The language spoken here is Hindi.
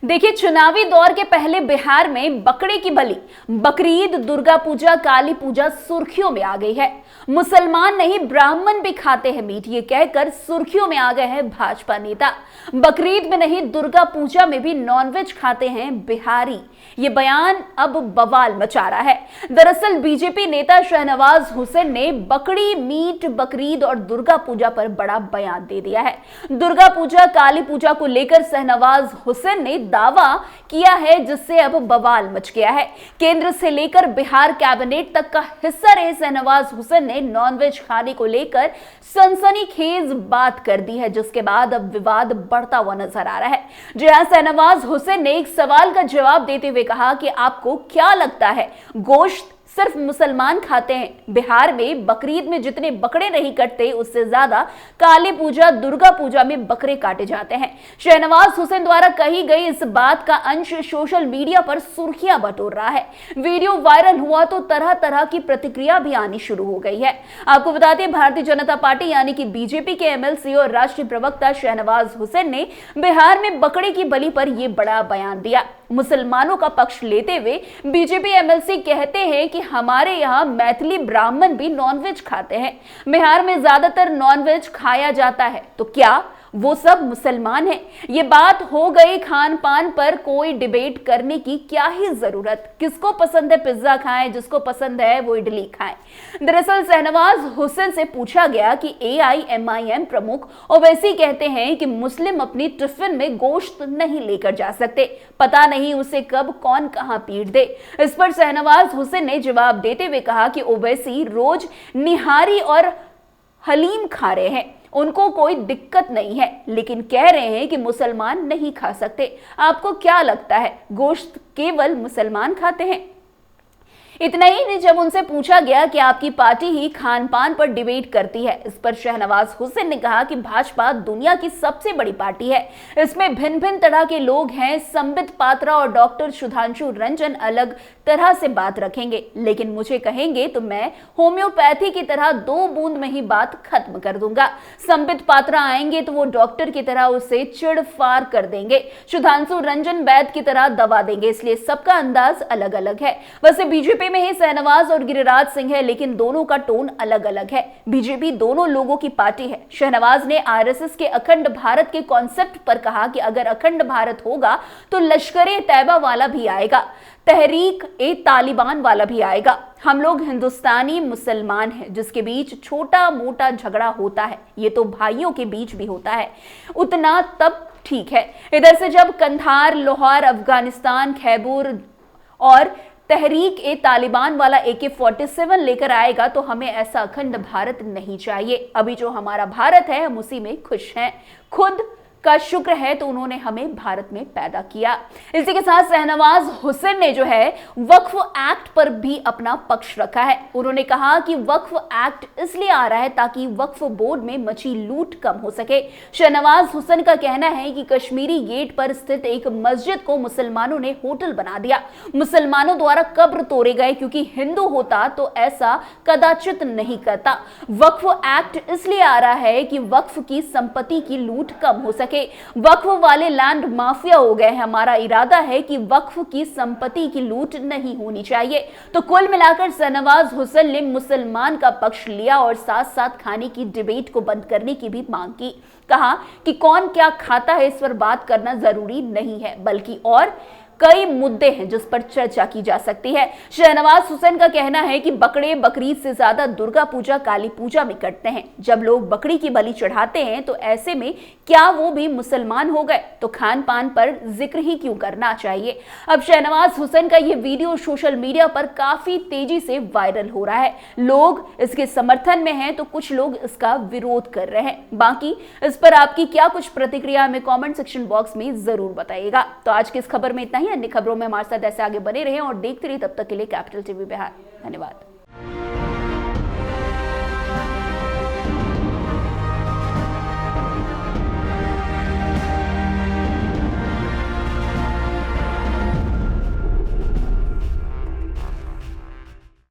देखिए, चुनावी दौर के पहले बिहार में बकरे की बलि, बकरीद, दुर्गा पूजा, काली पूजा सुर्खियों में आ गई है। मुसलमान नहीं ब्राह्मण भी खाते हैं मीट, ये कहकर सुर्खियों में आ गए हैं भाजपा नेता। बकरीद में नहीं दुर्गा पूजा में भी नॉनवेज खाते हैं बिहारी, ये बयान अब बवाल मचा रहा है। दरअसल बीजेपी नेता शहनवाज हुसैन ने बकरी मीट, बकरीद और दुर्गा पूजा पर बड़ा बयान दे दिया है। दुर्गा पूजा, काली पूजा को लेकर शहनवाज हुसैन ने दावा किया है, जिससे अब बवाल मच गया है। केंद्र से लेकर बिहार कैबिनेट तक का हिस्सा रहे शहनवाज हुसैन ने नॉनवेज खाने को लेकर सनसनीखेज बात कर दी है, जिसके बाद अब विवाद बढ़ता हुआ नजर आ रहा है। जहां शहनवाज हुसैन ने एक सवाल का जवाब देते हुए कहा कि आपको क्या लगता है गोश्त सिर्फ मुसलमान खाते हैं? बिहार में बकरीद में जितने बकरे नहीं कटते, उससे ज्यादा काली पूजा, दुर्गा पूजा में बकरे काटे जाते हैं। शहनवाज हुसैन द्वारा कही गई इस बात का अंश सोशल मीडिया पर सुर्खियां बटोर रहा है। वीडियो वायरल हुआ तो तरह तरह की प्रतिक्रिया भी आनी शुरू हो गई है। आपको बता दें, भारतीय जनता पार्टी यानी कि बीजेपी के एमएलसी और राष्ट्रीय प्रवक्ता शहनवाज हुसैन ने बिहार में बकरे की बलि पर यह बड़ा बयान दिया। मुसलमानों का पक्ष लेते हुए बीजेपी एमएलसी कहते हैं कि हमारे यहाँ मैथिली ब्राह्मण भी नॉनवेज खाते हैं। बिहार में ज्यादातर नॉनवेज खाया जाता है, तो क्या वो सब मुसलमान हैं? ये बात हो गई। खान पान पर कोई डिबेट करने की क्या ही जरूरत? किसको पसंद है पिज्जा खाएं, जिसको पसंद है वो इडली खाएं। दरअसल शहनवाज हुसैन से पूछा गया कि एआईएमआईएम प्रमुख ओवैसी कहते हैं कि मुस्लिम अपनी टिफिन में गोश्त नहीं लेकर जा सकते, पता नहीं उसे कब कौन कहां पीट दे। इस पर शहनवाज हुसैन ने जवाब देते हुए कहा कि ओवैसी रोज निहारी और हलीम खा रहे हैं, उनको कोई दिक्कत नहीं है, लेकिन कह रहे हैं कि मुसलमान नहीं खा सकते। आपको क्या लगता है गोश्त केवल मुसलमान खाते हैं? इतना ही नहीं, जब उनसे पूछा गया कि आपकी पार्टी ही खान पान पर डिबेट करती है, इस पर शहनवाज हुसैन ने कहा कि भाजपा दुनिया की सबसे बड़ी पार्टी है, इसमें भिन्न भिन्न तरह के लोग हैं। संबित पात्रा और डॉक्टर सुधांशु रंजन अलग तरह से बात रखेंगे, लेकिन मुझे कहेंगे तो मैं होम्योपैथी की तरह 2 बूंद में ही बात खत्म कर दूंगा। संबित पात्रा आएंगे तो वो डॉक्टर की तरह उसे चिड़फाड़ कर देंगे, सुधांशु रंजन वैद्य की तरह दवा देंगे, इसलिए सबका अंदाज अलग अलग है। वैसे बीजेपी में ही शहनवाज और गिरिराज सिंह है, लेकिन दोनों का टोन अलग अलग है। बीजेपी दोनों लोगों की पार्टी है। शहनवाज ने आरएसएस के अखंड भारत के कॉन्सेप्ट पर कहा कि अगर अखंड भारत होगा तो लश्कर-ए तैयबा वाला भी आएगा, तहरीक-ए-तालिबान वाला भी आएगा। हम लोग हिंदुस्तानी मुसलमान हैं, जिसके बीच छोटा मोटा झगड़ा होता है, ये तो भाइयों के बीच भी होता है, उतना तब ठीक है। इधर से जब कंधार, लाहौर, अफगानिस्तान, खैबर और तहरीक-ए-तालिबान वाला AK-47 लेकर आएगा तो हमें ऐसा अखंड भारत नहीं चाहिए। अभी जो हमारा भारत है हम उसी में खुश हैं। खुद का शुक्र है तो उन्होंने हमें भारत में पैदा किया। इसी के साथ शहनवाज हुसैन ने जो है वक्फ एक्ट पर भी अपना पक्ष रखा है। उन्होंने कहा कि वक्फ एक्ट इसलिए आ रहा है ताकि वक्फ बोर्ड में मची लूट कम हो सके। शहनवाज हुसैन का कहना है कि कश्मीरी गेट पर स्थित एक मस्जिद को मुसलमानों ने होटल बना दिया। मुसलमानों द्वारा कब्र तोड़े गए, क्योंकि हिंदू होता तो ऐसा कदाचित नहीं करता। वक्फ एक्ट इसलिए आ रहा है कि वक्फ की संपत्ति की लूट कम हो सके। वक्फ वाले लैंड माफिया हो गए हैं। हमारा इरादा है कि वक्फ की संपत्ति की लूट नहीं होनी चाहिए। तो कुल मिलाकर शहनवाज हुसैन ने मुसलमान का पक्ष लिया और साथ साथ खाने की डिबेट को बंद करने की भी मांग की। कहा कि कौन क्या खाता है इस पर बात करना जरूरी नहीं है, बल्कि और कई मुद्दे हैं जिस पर चर्चा की जा सकती है। शहनवाज हुसैन का कहना है कि बकरे बकरीद से ज्यादा दुर्गा पूजा, काली पूजा में कटते हैं। जब लोग बकरी की बलि चढ़ाते हैं तो ऐसे में क्या वो भी मुसलमान हो गए? तो खान पान पर जिक्र ही क्यों करना चाहिए? अब शहनवाज हुसैन का ये वीडियो सोशल मीडिया पर काफी तेजी से वायरल हो रहा है। लोग इसके समर्थन में हैं तो कुछ लोग इसका विरोध कर रहे हैं। बाकी इस पर आपकी क्या कुछ प्रतिक्रिया हमें कमेंट सेक्शन बॉक्स में जरूर बताइएगा। तो आज की इस खबर में इतना ही। अन्य खबरों में हमारे साथ ऐसे आगे बने रहें और देखते रहिए। तब तक के लिए कैपिटल टीवी बिहार। धन्यवाद।